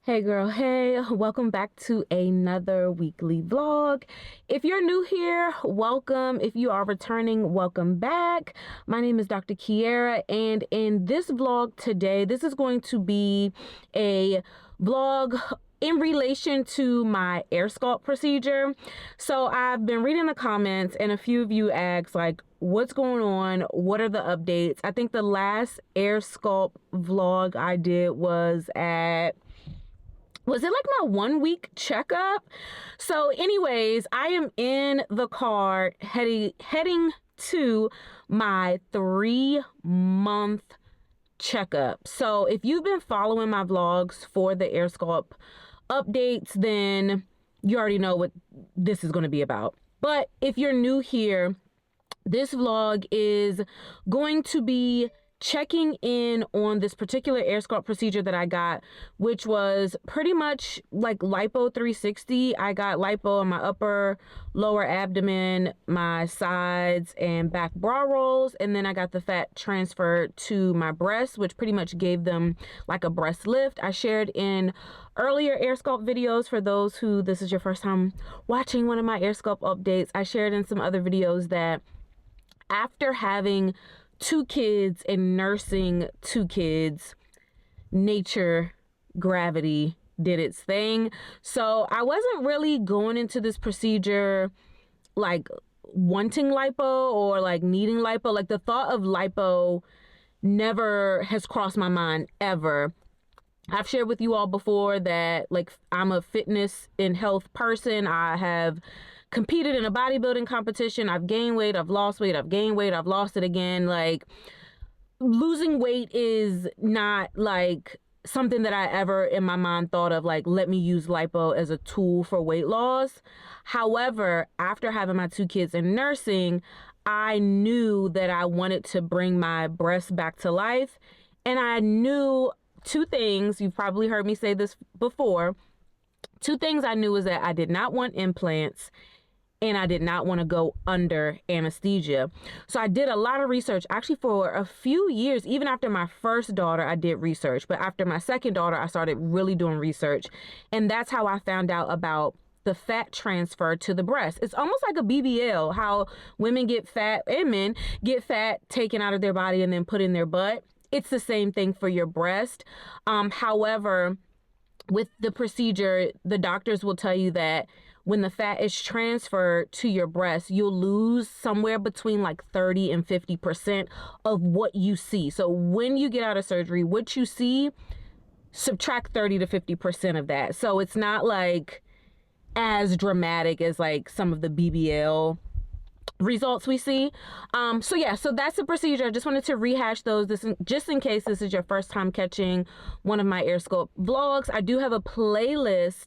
Hey girl, hey, welcome back to another weekly vlog. If you're new here, welcome. If you are returning, welcome back. My name is Dr. Kiera, and in this vlog today, this is going to be a vlog in relation to my AirSculpt procedure. So I've been reading the comments and a few of you asked like, what's going on? What are the updates? I think the last AirSculpt vlog I did was it like my 1 week checkup? So anyways, I am in the car heading to my 3-month checkup. So if you've been following my vlogs for the AirSculpt updates, then you already know what this is going to be about. But if you're new here, this vlog is going to be checking in on this particular AirSculpt procedure that I got, which was pretty much like Lipo 360. I got Lipo on my upper, lower abdomen, my sides, and back bra rolls, and then I got the fat transferred to my breasts, which pretty much gave them like a breast lift. I shared in earlier AirSculpt videos, for those who this is your first time watching one of my AirSculpt updates, I shared in some other videos that after having 2 kids and nursing 2 kids, nature, gravity did its thing. So I wasn't really going into this procedure like wanting lipo or like needing lipo. Like the thought of lipo never has crossed my mind ever. I've shared with you all before that like I'm a fitness and health person. I have competed in a bodybuilding competition. I've gained weight, I've lost weight, I've gained weight, I've lost it again. Like losing weight is not like something that I ever in my mind thought of like, let me use lipo as a tool for weight loss. However, after having my 2 kids in nursing, I knew that I wanted to bring my breasts back to life. And I knew 2 things. You've probably heard me say this before. 2 things I knew is that I did not want implants and I did not want to go under anesthesia. So I did a lot of research. Actually, for a few years, even after my first daughter, I did research. But after my second daughter, I started really doing research. And that's how I found out about the fat transfer to the breast. It's almost like a BBL, how women get fat and men get fat taken out of their body and then put in their butt. It's the same thing for your breast. However, with the procedure, the doctors will tell you that when the fat is transferred to your breast, you'll lose somewhere between like 30 and 50% of what you see. So when you get out of surgery, what you see, subtract 30 to 50% of that. So it's not like as dramatic as like some of the BBL results we see. So that's the procedure. I just wanted to rehash those just in case this is your first time catching one of my AirSculpt vlogs. I do have a playlist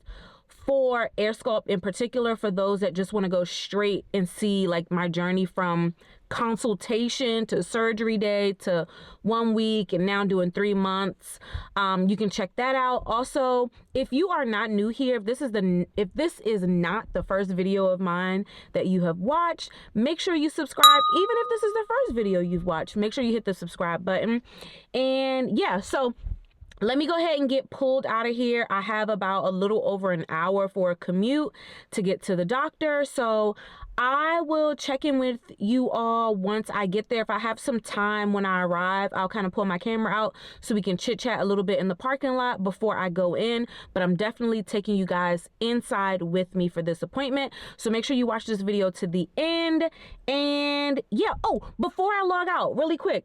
for AirSculpt in particular for those that just want to go straight and see like my journey from consultation to surgery day to 1 week and now doing 3 months. You can check that out. Also, if you are not new here, if this is not the first video of mine that you have watched, make sure you subscribe. Even if this is the first video you've watched, make sure you hit the subscribe button. And yeah, so let me go ahead and get pulled out of here. I have about a little over an hour for a commute to get to the doctor. So I will check in with you all once I get there. If I have some time when I arrive, I'll kind of pull my camera out so we can chit chat a little bit in the parking lot before I go in. But I'm definitely taking you guys inside with me for this appointment. So make sure you watch this video to the end. And yeah, oh, before I log out, really quick,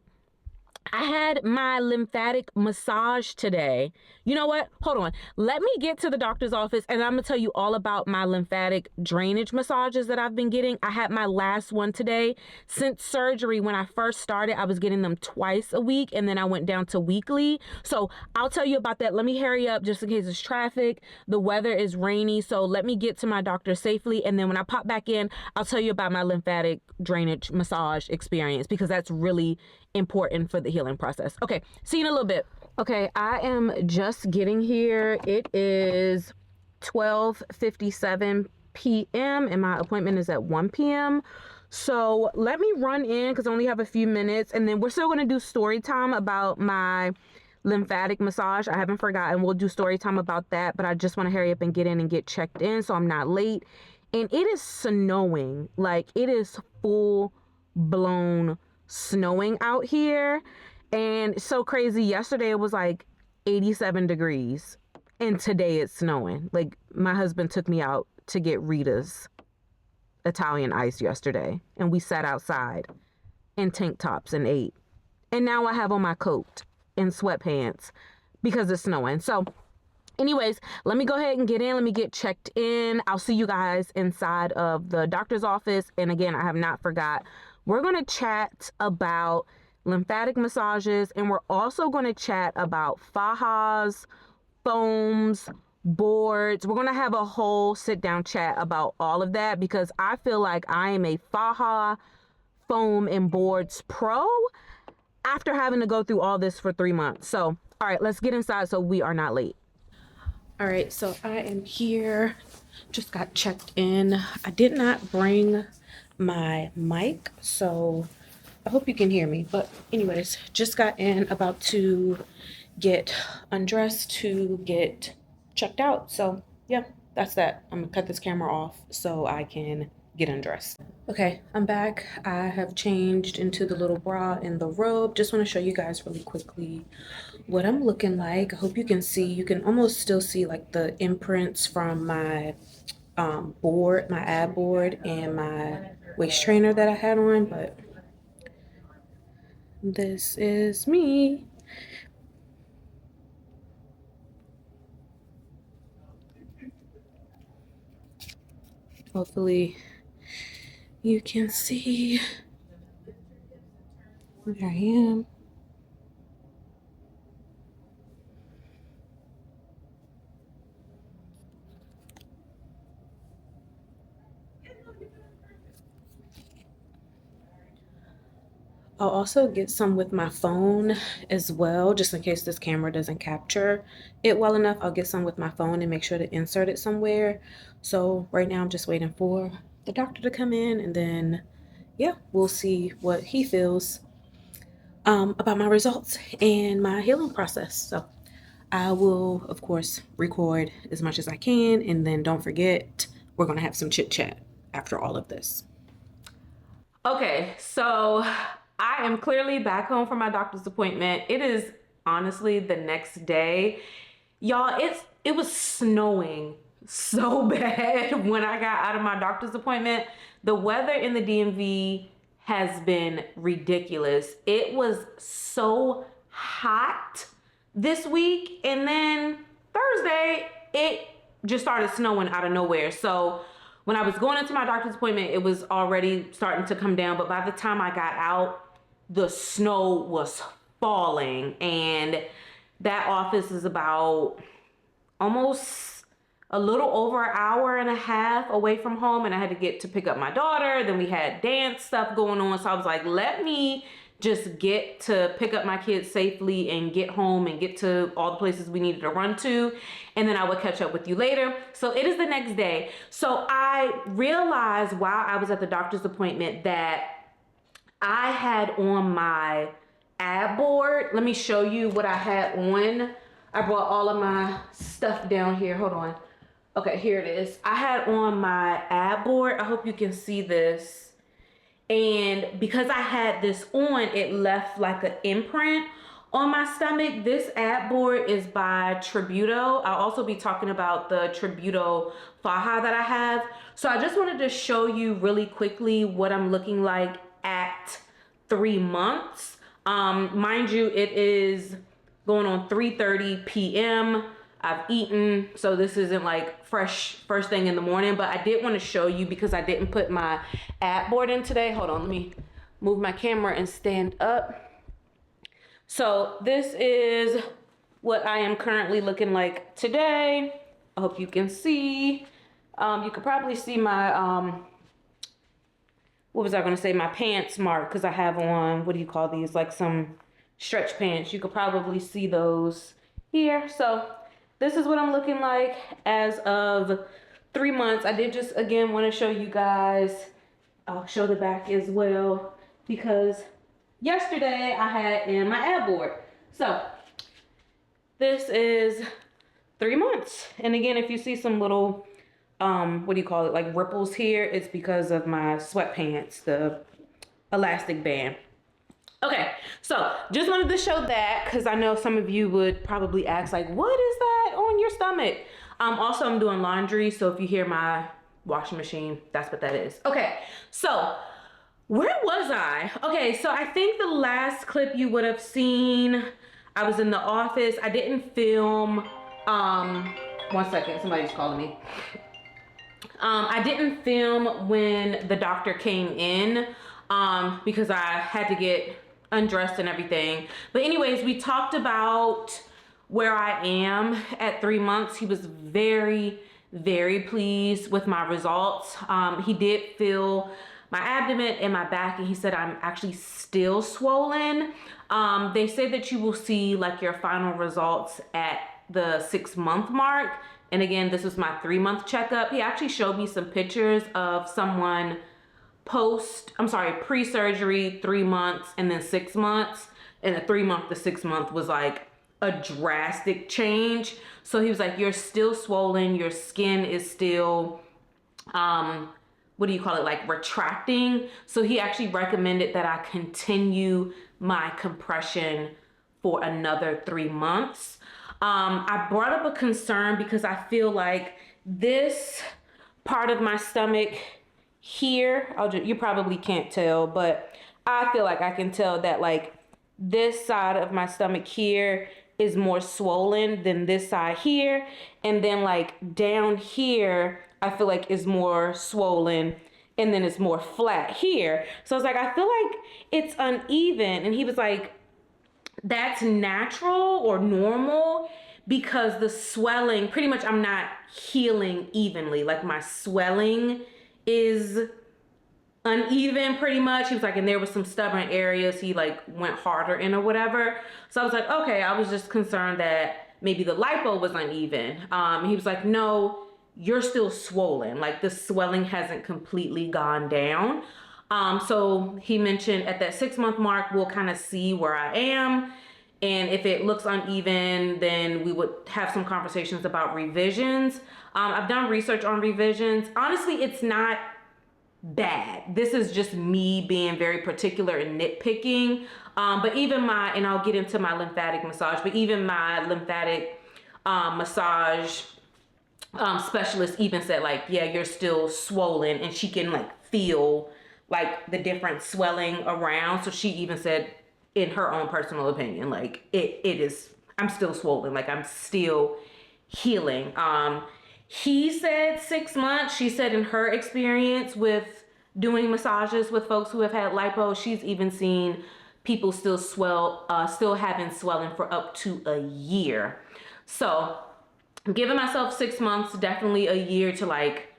I had my lymphatic massage today. You know what? Hold on. Let me get to the doctor's office and I'm going to tell you all about my lymphatic drainage massages that I've been getting. I had my last one today. Since surgery, when I first started, I was getting them twice a week and then I went down to weekly. So I'll tell you about that. Let me hurry up just in case it's traffic. The weather is rainy. So let me get to my doctor safely. And then when I pop back in, I'll tell you about my lymphatic drainage massage experience because that's really important for the healing process. Okay, see you in a little bit. Okay, I am just getting here. It is 12:57 p.m. and my appointment is at 1 p.m. So let me run in because I only have a few minutes and then we're still going to do story time about my lymphatic massage. I haven't forgotten. We'll do story time about that, but I just want to hurry up and get in and get checked in so I'm not late. And it is snowing. Like, it is full blown snowing out here. And so crazy. Yesterday it was like 87 degrees. And today it's snowing. Like, my husband took me out to get Rita's Italian ice yesterday. And we sat outside in tank tops and ate. And now I have on my coat and sweatpants because it's snowing. So anyways, let me go ahead and get in. Let me get checked in. I'll see you guys inside of the doctor's office. And again, I have not forgot. We're going to chat about lymphatic massages. And we're also going to chat about Fajas, foams, boards. We're going to have a whole sit down chat about all of that because I feel like I am a Faja, foam, and boards pro after having to go through all this for 3 months. So, all right, let's get inside so we are not late. All right, so I am here. Just got checked in. I did not bring my mic, so I hope you can hear me. But anyways, just got in, about to get undressed to get checked out. So yeah, that's that. I'm gonna cut this camera off so I can get undressed. Okay, I'm back. I have changed into the little bra and the robe. Just want to show you guys really quickly what I'm looking like. I hope you can see. You can almost still see like the imprints from my board, my ab board, and my waist trainer that I had on, but this is me. Hopefully you can see where I am. I'll also get some with my phone as well, just in case this camera doesn't capture it well enough. I'll get some with my phone and make sure to insert it somewhere. So right now I'm just waiting for the doctor to come in, and then yeah, we'll see what he feels about my results and my healing process. So I will, of course, record as much as I can, and then don't forget, we're gonna have some chit chat after all of this. Okay, so I am clearly back home from my doctor's appointment. It is honestly the next day. Y'all, it was snowing so bad when I got out of my doctor's appointment. The weather in the DMV has been ridiculous. It was so hot this week, and then Thursday, it just started snowing out of nowhere. So when I was going into my doctor's appointment, it was already starting to come down, but by the time I got out, the snow was falling, and that office is about almost a little over an hour and a half away from home, and I had to get to pick up my daughter. Then we had dance stuff going on, so I was like, let me just get to pick up my kids safely and get home and get to all the places we needed to run to, and then I would catch up with you later. So it is the next day. So I realized while I was at the doctor's appointment that I had on my ab board. Let me show you what I had on. I brought all of my stuff down here. Hold on. Okay, here it is. I had on my ab board. I hope you can see this. And because I had this on, it left like an imprint on my stomach. This ab board is by Tributo. I'll also be talking about the Tributo Faja that I have. So I just wanted to show you really quickly what I'm looking like at 3 months. Mind you, it is going on 3:30 p.m. I've eaten, so this isn't like fresh first thing in the morning, but I did want to show you because I didn't put my ab board in today. Hold on, let me move my camera and stand up. So this is what I am currently looking like today. I hope you can see. You could probably see my, what was I going to say? My pants mark, because I have on, what do you call these? Like some stretch pants. You could probably see those here. So this is what I'm looking like as of 3 months. I did just, again, want to show you guys. I'll show the back as well, because yesterday I had in my ab board. So this is 3 months. And again, if you see some little, what do you call it? Like ripples here, it's because of my sweatpants, the elastic band. Okay, so just wanted to show that because I know some of you would probably ask like, what is that on your stomach? Also, I'm doing laundry, so if you hear my washing machine, that's what that is. Okay, so where was I? Okay, so I think the last clip you would have seen, I was in the office. I didn't film, 1 second, somebody's calling me. I didn't film when the doctor came in because I had to get undressed and everything. But anyways, we talked about where I am at 3 months. He was very, very pleased with my results. He did feel my abdomen and my back, and he said I'm actually still swollen. They say that you will see like your final results at the 6 month mark. And again, this was my 3 month checkup. He actually showed me some pictures of someone pre-surgery, 3 months, and then 6 months. And the 3 month to 6 month was like a drastic change. So he was like, you're still swollen. Your skin is still, what do you call it? Like retracting. So he actually recommended that I continue my compression for another 3 months. I brought up a concern because I feel like this part of my stomach here, you probably can't tell, but I feel like I can tell that like this side of my stomach here is more swollen than this side here. And then like down here, I feel like is more swollen, and then it's more flat here. So I was like, I feel like it's uneven. And he was like, that's natural or normal because the swelling, pretty much I'm not healing evenly. Like my swelling is uneven pretty much. He was like, and there was some stubborn areas he like went harder in or whatever. So I was like, okay, I was just concerned that maybe the lipo was uneven. He was like, no, you're still swollen. Like the swelling hasn't completely gone down. So he mentioned at that 6 month mark, we'll kind of see where I am. And if it looks uneven, then we would have some conversations about revisions. I've done research on revisions. Honestly, it's not bad. This is just me being very particular and nitpicking. But even and I'll get into my lymphatic massage, but even my lymphatic massage specialist even said like, yeah, you're still swollen, and she can like feel like the different swelling around. So she even said in her own personal opinion, like it is, I'm still swollen. Like I'm still healing. He said 6 months. She said in her experience with doing massages with folks who have had lipo, she's even seen people still having swelling for up to a year. So I'm giving myself 6 months, definitely a year to like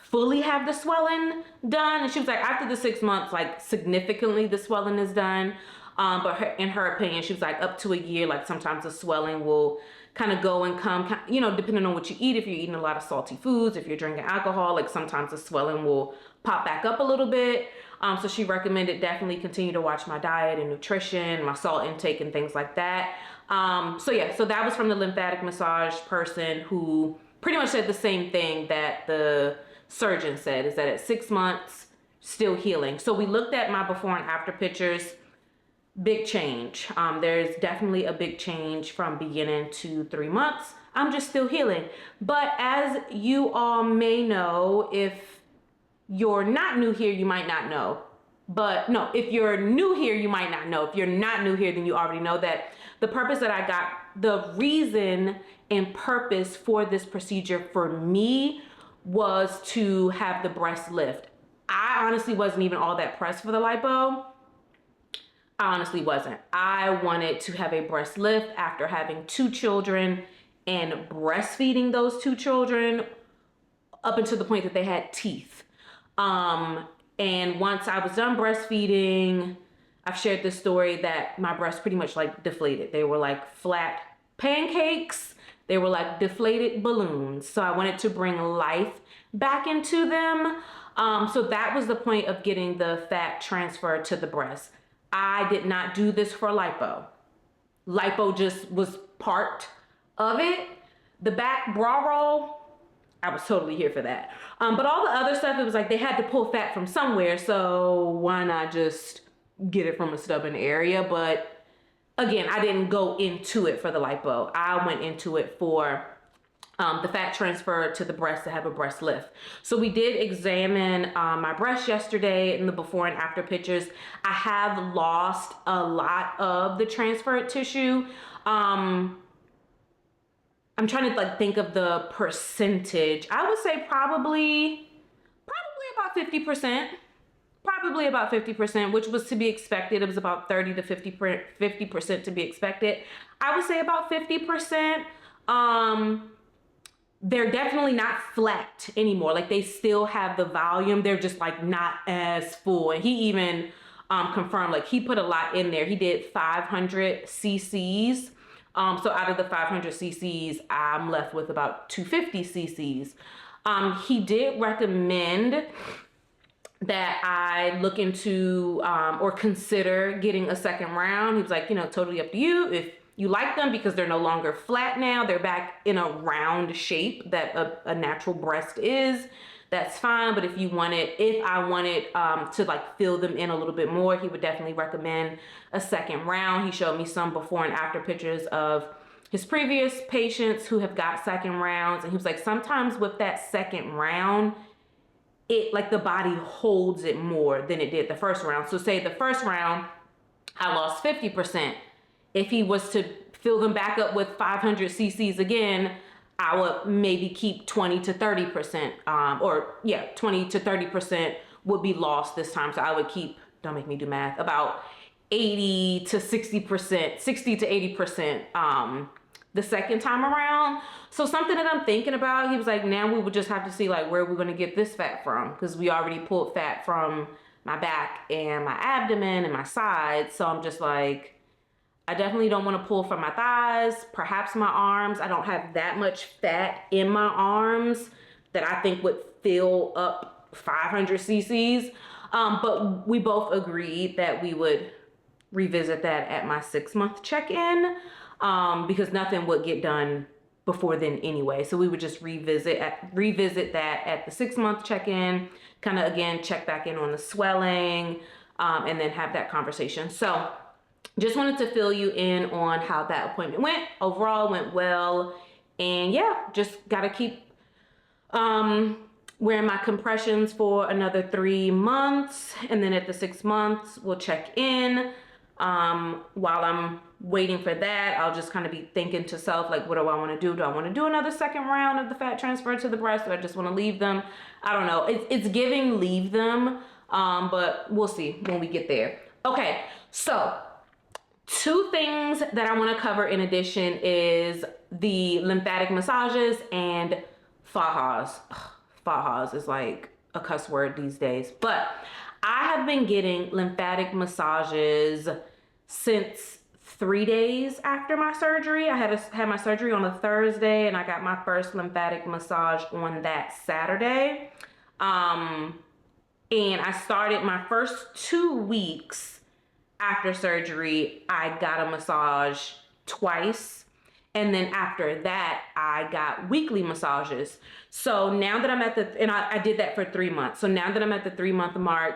fully have the swelling done. And she was like, after the 6 months, like significantly the swelling is done. But in her opinion, she was like up to a year, like sometimes the swelling will kind of go and come, you know, depending on what you eat. If you're eating a lot of salty foods, if you're drinking alcohol, like sometimes the swelling will pop back up a little bit. So she recommended definitely continue to watch my diet and nutrition, my salt intake and things like that. So yeah, so that was from the lymphatic massage person who pretty much said the same thing that the surgeon said, is that at 6 months, still healing. So we looked at my before and after pictures. Big change. There's definitely a big change from beginning to 3 months. I'm just still healing. But as you all may know, if you're not new here, you might not know. But no, if you're new here, you might not know. If you're not new here, then you already know that the purpose that I got, the reason and purpose for this procedure for me was to have the breast lift. I honestly wasn't even all that pressed for the lipo. I honestly wasn't. I wanted to have a breast lift after having 2 children and breastfeeding those 2 children up until the point that they had teeth. And once I was done breastfeeding, I've shared this story that my breasts pretty much like deflated. They were like flat pancakes. They were like deflated balloons. So I wanted to bring life back into them. So that was the point of getting the fat transferred to the breast. I did not do this for lipo. Lipo just was part of it. The back bra roll, I was totally here for that. But all the other stuff, it was like they had to pull fat from somewhere, so why not just get it from a stubborn area? But again, I didn't go into it for the lipo. I went into it for the fat transfer to the breast to have a breast lift. So we did examine my breast yesterday in the before and after pictures. I have lost a lot of the transferred tissue. I'm trying to like think of the percentage. I would say probably about 50%. Probably about 50%, which was to be expected. It was about 30 to 50% to be expected. I would say about 50%. They're definitely not flat anymore. Like they still have the volume. They're just like not as full. And he even confirmed, like he put a lot in there. He did 500 cc's. So out of the 500 cc's, I'm left with about 250 cc's. He did recommend that I look into or consider getting a second round. He was like, you know, totally up to you. If you like them because they're no longer flat now, they're back in a round shape that a natural breast is, that's fine. But if I wanted to like fill them in a little bit more, he would definitely recommend a second round. He showed me some before and after pictures of his previous patients who have got second rounds. And he was like, sometimes with that second round, it like the body holds it more than it did the first round. So say the first round, I lost 50%. If he was to fill them back up with 500 cc's again, I would maybe keep 20 to 30%, 20 to 30% would be lost this time. So I would keep, don't make me do math, about 80 to 60%, 60 to 80%, the second time around. So something that I'm thinking about, he was like, now we would just have to see like where we're going to get this fat from, because we already pulled fat from my back and my abdomen and my sides. So I'm just like, I definitely don't want to pull from my thighs, perhaps my arms. I don't have that much fat in my arms that I think would fill up 500 cc's. But we both agreed that we would revisit that at my 6-month check-in, because nothing would get done before then anyway. So we would just revisit that at the 6-month check-in, kind of again, check back in on the swelling, and then have that conversation. So just wanted to fill you in on how that appointment went. Overall went well. And yeah, just got to keep wearing my compressions for another 3 months. And then at the 6 months, we'll check in. While I'm waiting for that, I'll just kind of be thinking to self, like, what do I want to do? Do I want to do another second round of the fat transfer to the breast? Do I just want to leave them? I don't know. It's giving leave them, but we'll see when we get there. Okay, so 2 things that I want to cover in addition is the lymphatic massages and Fajas. Fajas is like a cuss word these days, but I have been getting lymphatic massages since 3 days after my surgery. I had my surgery on a Thursday, and I got my first lymphatic massage on that Saturday. And I started my first 2 weeks after surgery, I got a massage twice. And then after that, I got weekly massages. So now that I'm at and I did that for 3 months. So now that I'm at the 3-month mark,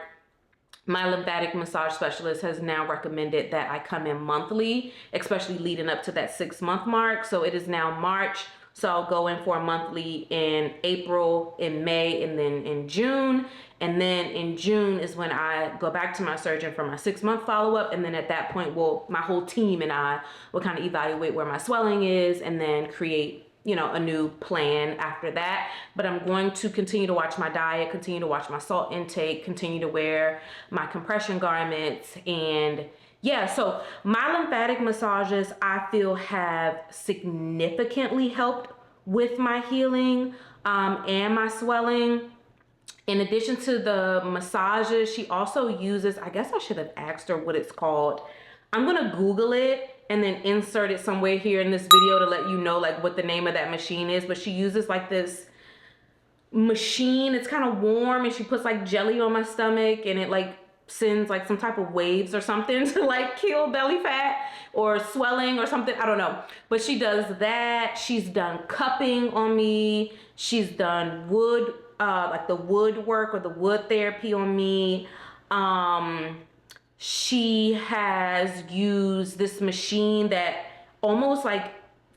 my lymphatic massage specialist has now recommended that I come in monthly, especially leading up to that 6-month mark. So it is now March. So I'll go in for a monthly in April, in May, and then in June. And then in June is when I go back to my surgeon for my 6-month follow-up. And then at that point, my whole team and I will kind of evaluate where my swelling is and then create, you know, a new plan after that. But I'm going to continue to watch my diet, continue to watch my salt intake, continue to wear my compression garments. And yeah, so my lymphatic massages, I feel, have significantly helped with my healing and my swelling. In addition to the massages, she also uses, I guess I should have asked her what it's called. I'm going to Google it and then insert it somewhere here in this video to let you know like what the name of that machine is. But she uses like this machine. It's kind of warm, and she puts like jelly on my stomach, and it like sends like some type of waves or something to like kill belly fat or swelling or something. I don't know. But she does that. She's done cupping on me. She's done wood, like the woodwork or the wood therapy on me. She has used this machine that almost like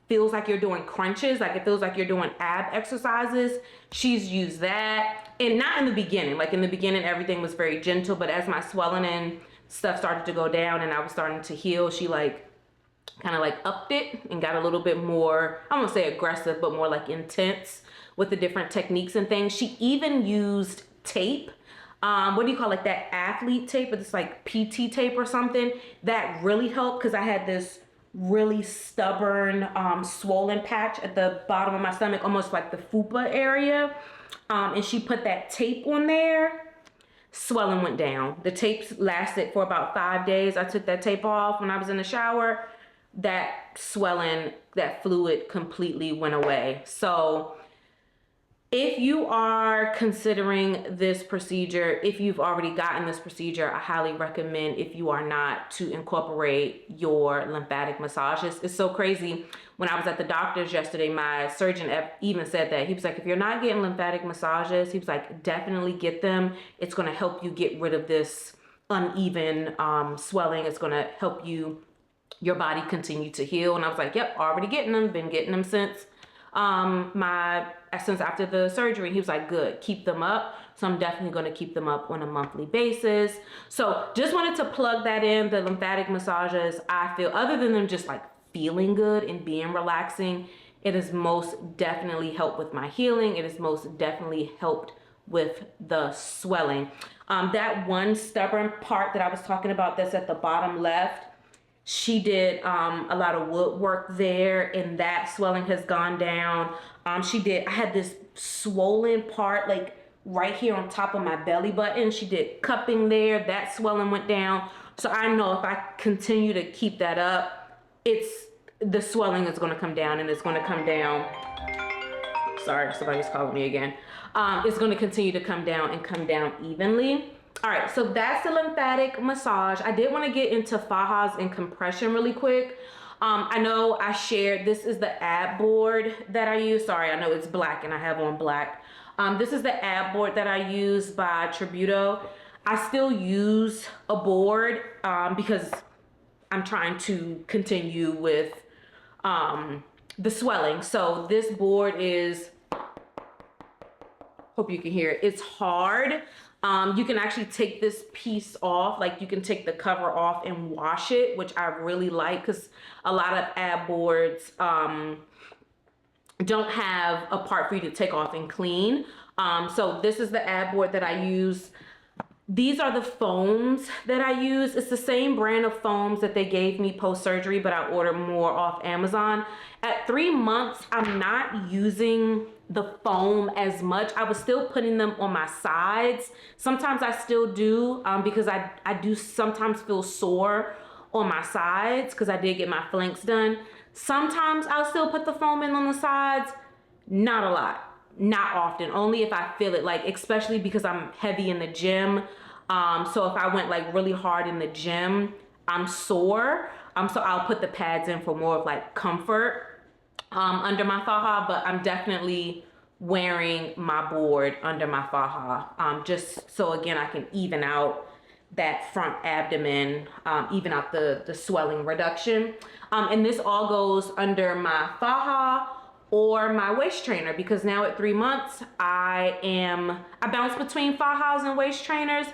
feels like you're doing crunches, like it feels like you're doing ab exercises. She's used that, and not in the beginning. Like in the beginning, everything was very gentle, but as my swelling and stuff started to go down and I was starting to heal, she like kind of like upped it and got a little bit more, I won't say aggressive, but more like intense with the different techniques and things. She even used tape. What do you call like that athlete tape, but it's like PT tape or something. That really helped because I had this really stubborn swollen patch at the bottom of my stomach, almost like the fupa area. And she put that tape on there. Swelling went down. The tapes lasted for about 5 days. I took that tape off when I was in the shower. That swelling, that fluid completely went away. So if you are considering this procedure, if you've already gotten this procedure, I highly recommend, if you are not, to incorporate your lymphatic massages. It's so crazy. When I was at the doctor's yesterday, my surgeon even said that. He was like, if you're not getting lymphatic massages, he was like, definitely get them. It's going to help you get rid of this uneven swelling. It's going to help your body continue to heal. And I was like, yep, already getting them. Been getting them since since after the surgery. He was like, good, keep them up. So I'm definitely going to keep them up on a monthly basis. So just wanted to plug that in. The lymphatic massages, I feel, other than them just like feeling good and being relaxing, it has most definitely helped with my healing. It has most definitely helped with the swelling. That one stubborn part that I was talking about that's at the bottom left, she did a lot of woodwork there, and that swelling has gone down. I had this swollen part like right here on top of my belly button. She did cupping there. That swelling went down. So I know if I continue to keep that up, the swelling is going to come down, and it's going to come down. Sorry, somebody's calling me again. It's going to continue to come down and come down evenly. All right, so that's the lymphatic massage. I did want to get into Fajas and compression really quick. I know I shared, this is the ab board that I use. Sorry, I know it's black and I have on black. This is the ab board that I use by Tributo. I still use a board because I'm trying to continue with the swelling. So this board is, hope you can hear it, it's hard. You can actually take this piece off, like you can take the cover off and wash it, which I really like because a lot of ab boards don't have a part for you to take off and clean. So this is the ab board that I use. These are the foams that I use. It's the same brand of foams that they gave me post-surgery, but I ordered more off Amazon. At 3 months, I'm not using the foam as much. I was still putting them on my sides. Sometimes I still do because I do sometimes feel sore on my sides because I did get my flanks done. Sometimes I'll still put the foam in on the sides. Not a lot. Not often, only if I feel it, like especially because I'm heavy in the gym. So if I went like really hard in the gym, I'm sore. So I'll put the pads in for more of like comfort under my faja, but I'm definitely wearing my board under my faja just so again I can even out that front abdomen, even out the swelling reduction. And this all goes under my faja or my waist trainer, because now at 3 months, I bounce between Fajas and waist trainers.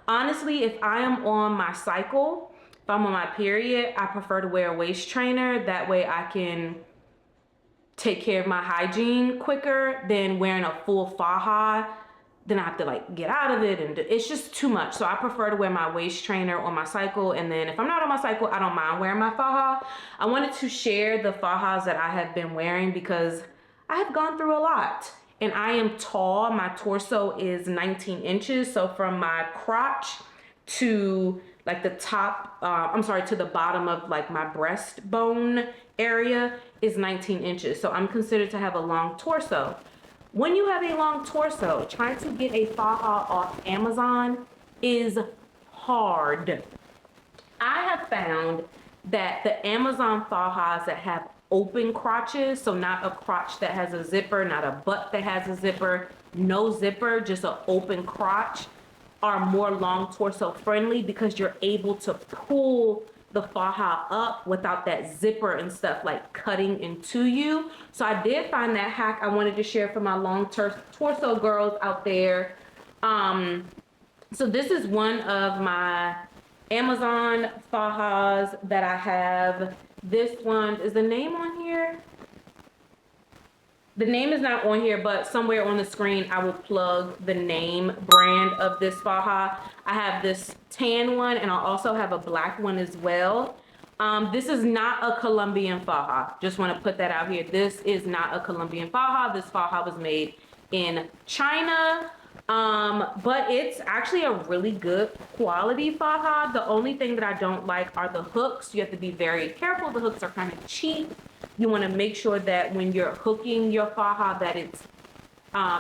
Honestly, if I am on my cycle, if I'm on my period, I prefer to wear a waist trainer. That way I can take care of my hygiene quicker than wearing a full Faja. Then I have to like get out of it, and it's just too much. So I prefer to wear my waist trainer on my cycle. And then if I'm not on my cycle, I don't mind wearing my Faja. I wanted to share the Fajas that I have been wearing because I have gone through a lot. And I am tall. My torso is 19 inches. So from my crotch to like the top, to the bottom of like my breastbone area is 19 inches. So I'm considered to have a long torso. When you have a long torso, trying to get a Faja off Amazon is hard. I have found that the Amazon Fajas that have open crotches, so not a crotch that has a zipper, not a butt that has a zipper, no zipper, just an open crotch, are more long torso friendly because you're able to pull the faja up without that zipper and stuff like cutting into you. So I did find that hack I wanted to share for my long torso girls out there. So this is one of my Amazon fajas that I have. This one, is the name on here? The name is not on here, but somewhere on the screen I will plug the name brand of this faja. I have this tan one and I also have a black one as well. This is not a Colombian faja. Just want to put that out here. This is not a Colombian faja. This faja was made in China. But it's actually a really good quality faja. The only thing that I don't like are the hooks. You have to be very careful. The hooks are kind of cheap. You want to make sure that when you're hooking your faja that it's,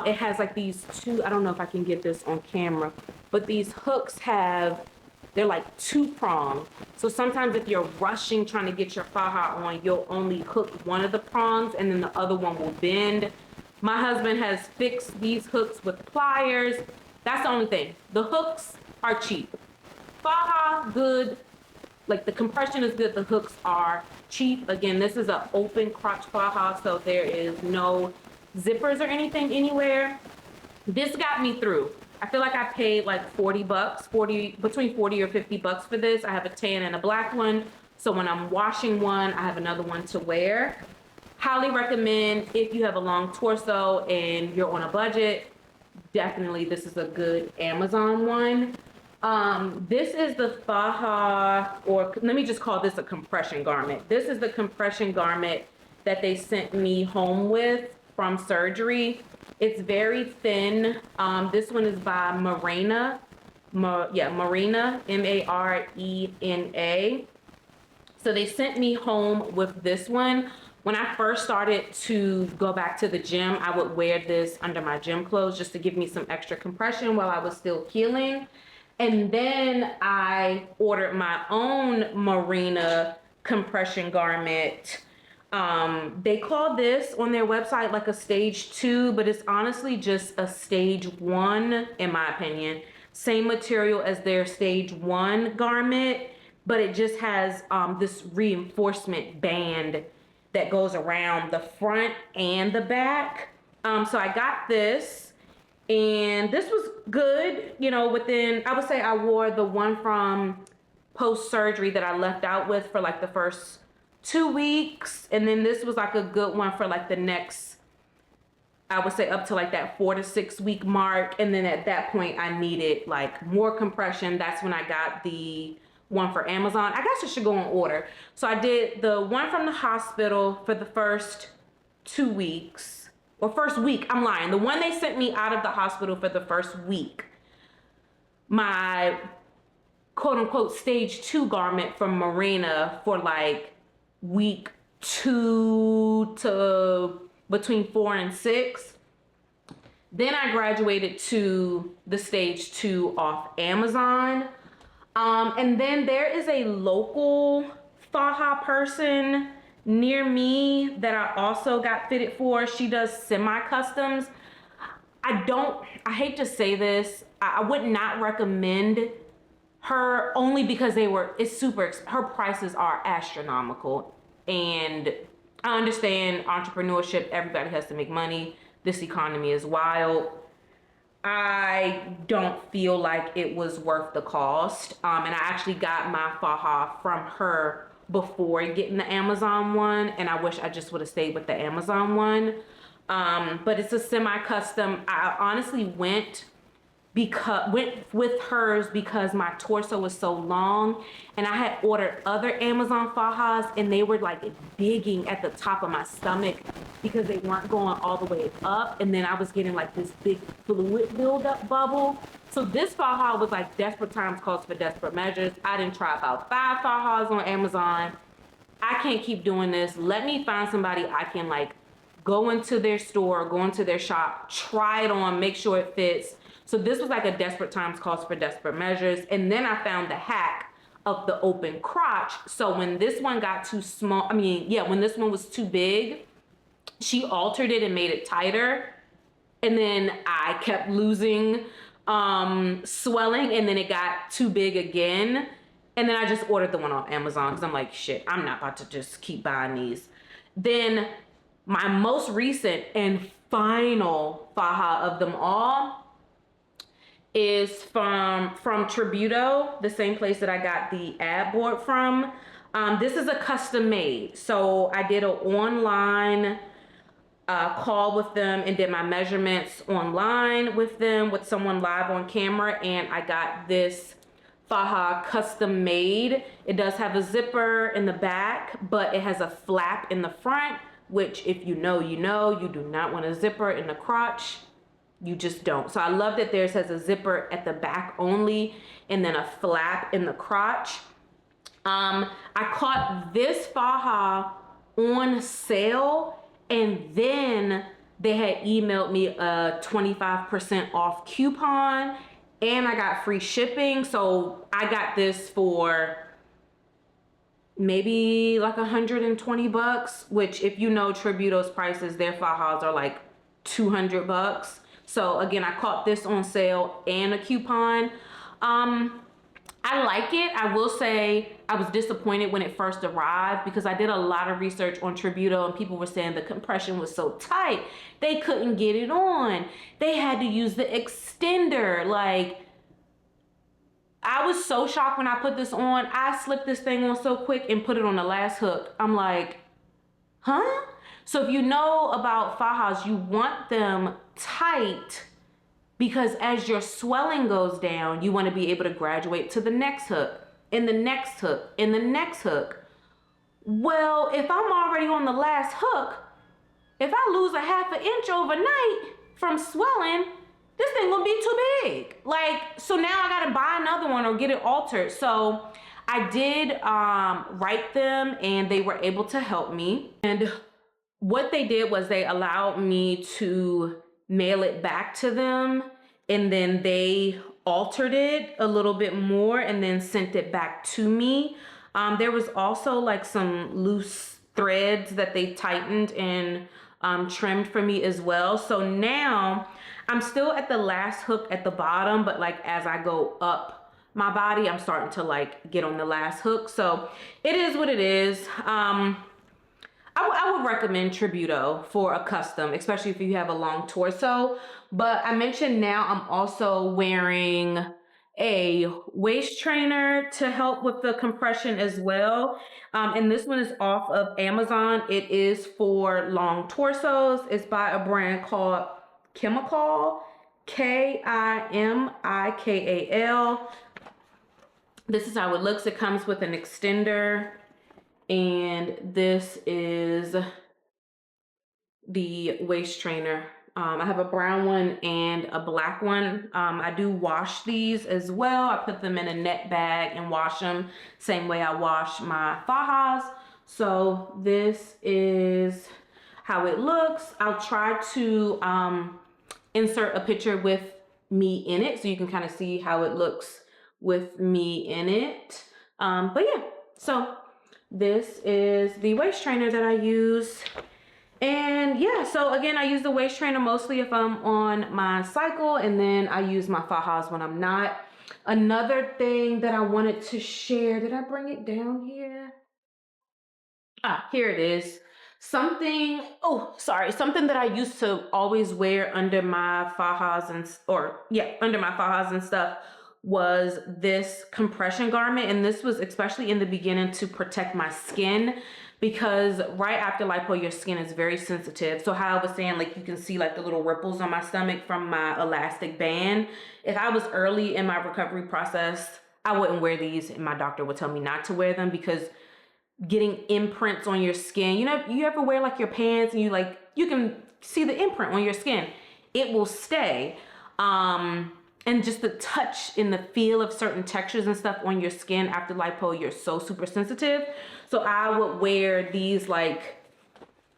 it has like these two, I don't know if I can get this on camera, but these hooks they're like 2-pronged. So sometimes if you're rushing trying to get your faja on, you'll only hook one of the prongs and then the other one will bend. My husband has fixed these hooks with pliers. That's the only thing. The hooks are cheap. Faja, good. Like the compression is good. The hooks are cheap. Again, this is an open crotch faja, so there is no zippers or anything anywhere. This got me through. I feel like I paid like 40 bucks, between 40 or 50 bucks for this. I have a tan and a black one. So when I'm washing one, I have another one to wear. Highly recommend if you have a long torso and you're on a budget. Definitely, this is a good Amazon one. This is the faja, or let me just call this a compression garment. This is the compression garment that they sent me home with from surgery. It's very thin. This one is by Marina. Marina, M-A-R-E-N-A. So they sent me home with this one. When I first started to go back to the gym, I would wear this under my gym clothes just to give me some extra compression while I was still healing. And then I ordered my own Marina compression garment. They call this on their website like a stage 2, but it's honestly just a stage 1, in my opinion. Same material as their stage 1 garment, but it just has this reinforcement band that goes around the front and the back. So I got this, and this was good, you know, within, I would say I wore the one from post-surgery that I left out with for like the first 2 weeks. And then this was like a good one for like the next, I would say up to like that 4 to 6 week mark. And then at that point I needed like more compression. That's when I got the one for Amazon. I guess it should go in order. So I did the one from the hospital for the first 2 weeks. Or first week, I'm lying. The one they sent me out of the hospital for the first week. My quote unquote stage 2 garment from Marina for like week 2 to between 4 and 6. Then I graduated to the stage 2 off Amazon. And then there is a local Faja person near me that I also got fitted for. She does semi-customs. I hate to say this, I would not recommend her only because her prices are astronomical. And I understand entrepreneurship, everybody has to make money. This economy is wild. I don't feel like it was worth the cost. And I actually got my Faja from her before getting the Amazon one, and I wish I just would have stayed with the Amazon one. But it's a semi-custom. I honestly went with hers because my torso was so long, and I had ordered other Amazon Fajas and they were like digging at the top of my stomach because they weren't going all the way up, and then I was getting like this big fluid buildup bubble. So this Faja was like desperate times calls for desperate measures. I didn't try about 5 Fajas on Amazon. I can't keep doing this. Let me find somebody I can like go into their store, go into their shop, try it on, make sure it fits. So this was like a desperate times calls for desperate measures. And then I found the hack of the open crotch. So when this one got too small, when this one was too big, she altered it and made it tighter. And then I kept losing swelling, and then it got too big again. And then I just ordered the one off Amazon because I'm like, shit, I'm not about to just keep buying these. Then my most recent and final Faja of them all is from Tributo, the same place that I got the ab board from. This is a custom made. So I did an online call with them and did my measurements online with them with someone live on camera, and I got this Faja custom made. It does have a zipper in the back, but it has a flap in the front, which if you know, you know, you do not want a zipper in the crotch. You just don't. So I love that theirs has a zipper at the back only and then a flap in the crotch. I caught this Faja on sale, and then they had emailed me a 25% off coupon, and I got free shipping. So I got this for maybe like $120, which if you know Tributo's prices, their Fajas are like $200. So again, I caught this on sale and a coupon. I like it. I will say I was disappointed when it first arrived because I did a lot of research on Tributo and people were saying the compression was so tight, they couldn't get it on. They had to use the extender. Like, I was so shocked when I put this on. I slipped this thing on so quick and put it on the last hook. I'm like, huh? So if you know about Fajas, you want them tight, because as your swelling goes down, you want to be able to graduate to the next hook, and the next hook, and the next hook. Well, if I'm already on the last hook, if I lose a half an inch overnight from swelling, this thing gonna be too big. Like, so now I gotta buy another one or get it altered. So I did write them, and they were able to help me. And what they did was they allowed me to mail it back to them, and then they altered it a little bit more and then sent it back to me. There was also like some loose threads that they tightened and trimmed for me as well. So now I'm still at the last hook at the bottom, but like as I go up my body, I'm starting to like get on the last hook. So it is what it is. I would recommend Tributo for a custom, especially if you have a long torso. But I mentioned now I'm also wearing a waist trainer to help with the compression as well. And this one is off of Amazon. It is for long torsos. It's by a brand called Kimikal, Kimikal. This is how it looks. It comes with an extender. And this is the waist trainer. I have a brown one and a black one. I do wash these as well. I put them in a net bag and wash them same way I wash my Fajas. So this is how it looks. I'll try to insert a picture with me in it so you can kind of see how it looks with me in it. But yeah, so this is the waist trainer that I use. And yeah, so again, I use the waist trainer mostly if I'm on my cycle, and then I use my Fajas when I'm not. Another thing that I wanted to share, did I bring it down here? Here it is. Something that I used to always wear under my Fajas under my Fajas and stuff was this compression garment. And this was especially in the beginning to protect my skin, because right after lipo, your skin is very sensitive. So how I was saying, like, you can see like the little ripples on my stomach from my elastic band. If I was early in my recovery process, I wouldn't wear these, and my doctor would tell me not to wear them, because getting imprints on your skin, you know, you ever wear like your pants and you can see the imprint on your skin, it will stay. And just the touch and the feel of certain textures and stuff on your skin after lipo, you're so super sensitive. So I would wear these like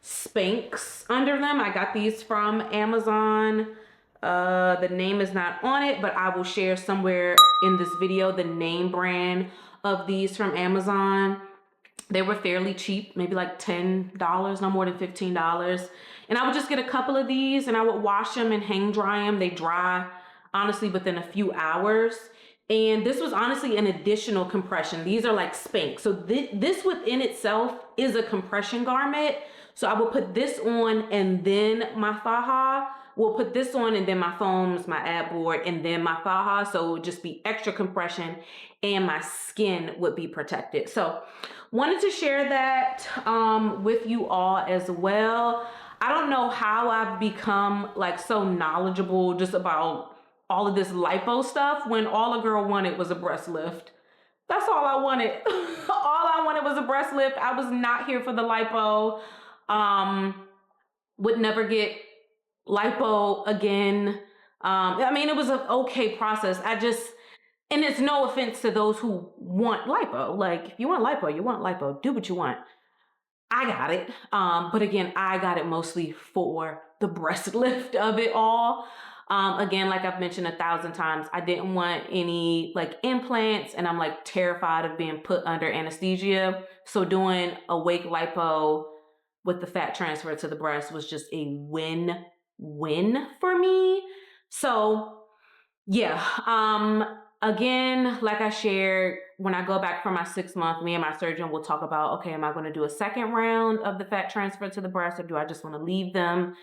Spanx under them. I got these from Amazon. The name is not on it, but I will share somewhere in this video the name brand of these from Amazon. They were fairly cheap, maybe like $10, no more than $15. And I would just get a couple of these and I would wash them and hang dry them. They dry, honestly, within a few hours. And this was honestly an additional compression. These are like Spanx. So this within itself is a compression garment. So I will put this on and then my Faja. We'll put this on and then my foams, my ab board, and then my Faja. So it would just be extra compression and my skin would be protected. So wanted to share that with you all as well. I don't know how I've become like so knowledgeable just about all of this lipo stuff when all a girl wanted was a breast lift. That's all I wanted. All I wanted was a breast lift. I was not here for the lipo. Would never get lipo again. I mean, it was an okay process. And it's no offense to those who want lipo. Like, if you want lipo, you want lipo. Do what you want. I got it. But again, I got it mostly for the breast lift of it all. Again, like I've mentioned 1,000 times, I didn't want any like implants and I'm like terrified of being put under anesthesia. So doing awake lipo with the fat transfer to the breast was just a win-win for me. So yeah, again, like I shared, when I go back for my 6 month, me and my surgeon will talk about, okay, am I going to do a second round of the fat transfer to the breast or do I just want to leave them?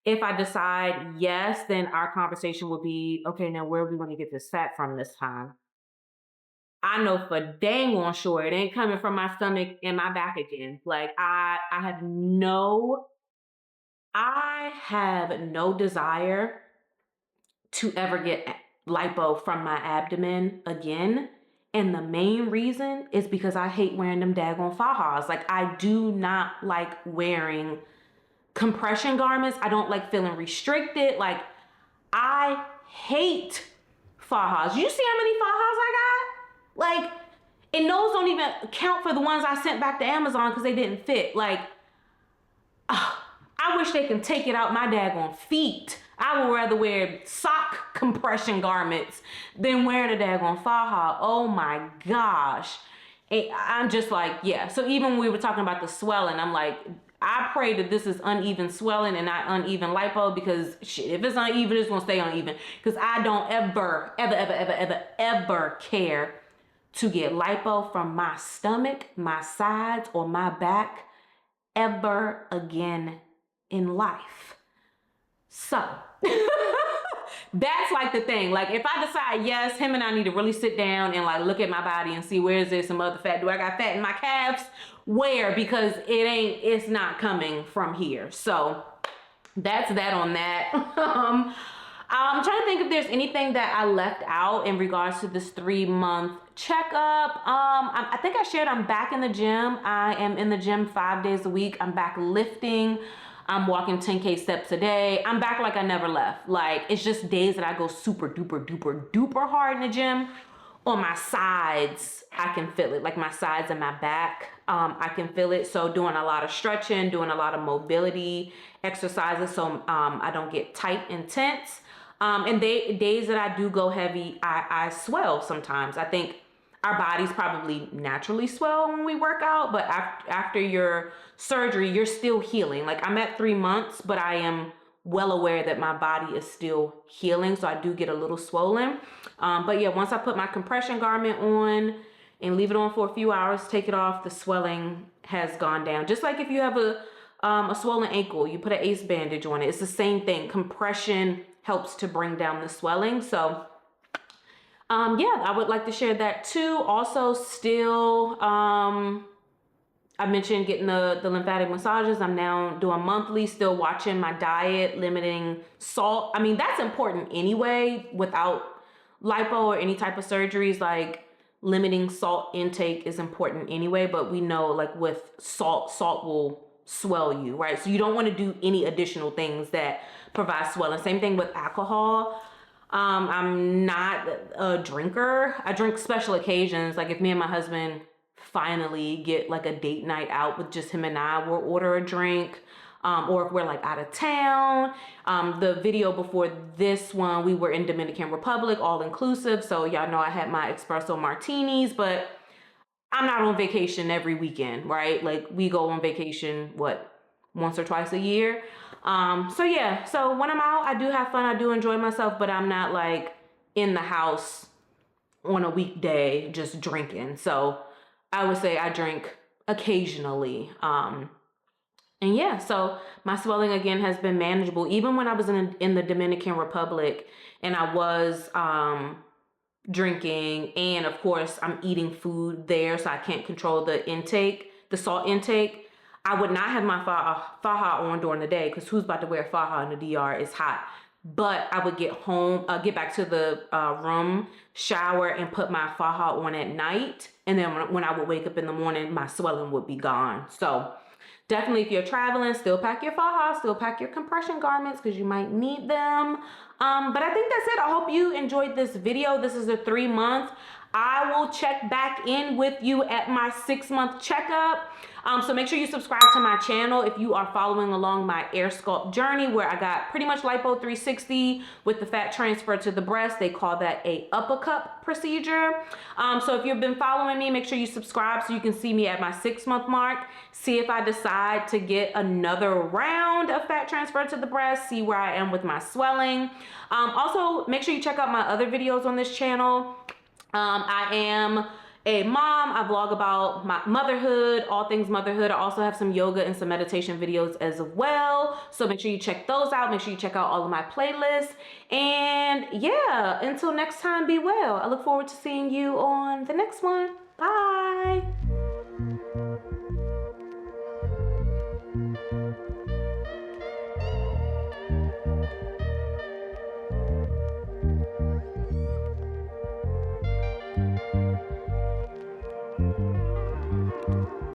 If I decide yes, then our conversation will be, okay, now where are we going to get this fat from this time? I know for dang on sure it ain't coming from my stomach and my back again. Like I have no desire to ever get lipo from my abdomen again. And the main reason is because I hate wearing them daggone Fajas. Like I do not like wearing compression garments. I don't like feeling restricted. Like I hate Fajas. You see how many Fajas I got? Like, and those don't even count for the ones I sent back to Amazon because they didn't fit. Like, I wish they can take it out my daggone feet. I would rather wear sock compression garments than wear the daggone Faja. Oh my gosh. I'm just like, yeah. So even when we were talking about the swelling, I'm like, I pray that this is uneven swelling and not uneven lipo because shit, if it's uneven, it's gonna stay uneven. Because I don't ever care to get lipo from my stomach, my sides, or my back ever again in life. So that's like the thing. Like if I decide yes, him and I need to really sit down and like look at my body and see where is there some other fat. Do I got fat in my calves? Where? Because it's not coming from here. So that's that on that. I'm trying to think if there's anything that I left out in regards to this 3-month checkup. I think I shared I'm back in the gym. I am in the gym 5 days a week. I'm back lifting. I'm walking 10K steps a day. I'm back like I never left. Like it's just days that I go super duper hard in the gym. On my sides, I can feel it. Like my sides and my back, I can feel it. So doing a lot of stretching, doing a lot of mobility exercises so I don't get tight and tense. And days that I do go heavy, I swell sometimes. I think our bodies probably naturally swell when we work out, but after your surgery, you're still healing. Like I'm at 3 months, but I am well aware that my body is still healing. So I do get a little swollen. But yeah, once I put my compression garment on and leave it on for a few hours, take it off, the swelling has gone down. Just like if you have a swollen ankle, you put an ACE bandage on it. It's the same thing. Compression helps to bring down the swelling. So yeah, I would like to share that too. Also still, I mentioned getting the lymphatic massages. I'm now doing monthly, still watching my diet, limiting salt. I mean, that's important anyway without lipo or any type of surgeries. Like limiting salt intake is important anyway, but we know like with salt will swell you, right? So you don't want to do any additional things that provide swelling. Same thing with alcohol. I'm not a drinker. I drink special occasions. Like if me and my husband finally get like a date night out with just him and I, we'll order a drink. or if we're like out of town. The video before this one, we were in Dominican Republic, all inclusive. So y'all know I had my espresso martinis, but I'm not on vacation every weekend, right? Like we go on vacation, once or twice a year. So yeah, so when I'm out, I do have fun. I do enjoy myself, but I'm not like in the house on a weekday just drinking. So I would say I drink occasionally. And yeah, so my swelling again has been manageable. Even when I was in the Dominican Republic and I was drinking, and of course I'm eating food there, so I can't control the salt intake. I would not have my Faja on during the day because who's about to wear Faja in the DR? It's hot. But I would get back to the room, shower, and put my Faja on at night. And then when I would wake up in the morning, my swelling would be gone. So definitely, if you're traveling, still pack your Faja, still pack your compression garments because you might need them. But I think that's it. I hope you enjoyed this video. This is a 3-month. I will check back in with you at my 6-month checkup. So make sure you subscribe to my channel if you are following along my AirSculpt journey, where I got pretty much Lipo 360 with the fat transfer to the breast. They call that a uppercut procedure. So if you've been following me, make sure you subscribe so you can see me at my 6-month mark. See if I decide to get another round of fat transfer to the breast, see where I am with my swelling. Also, make sure you check out my other videos on this channel. I am a mom. I vlog about my motherhood, all things motherhood. I also have some yoga and some meditation videos as well. So make sure you check those out. Make sure you check out all of my playlists. And yeah, until next time, be well. I look forward to seeing you on the next one. Bye.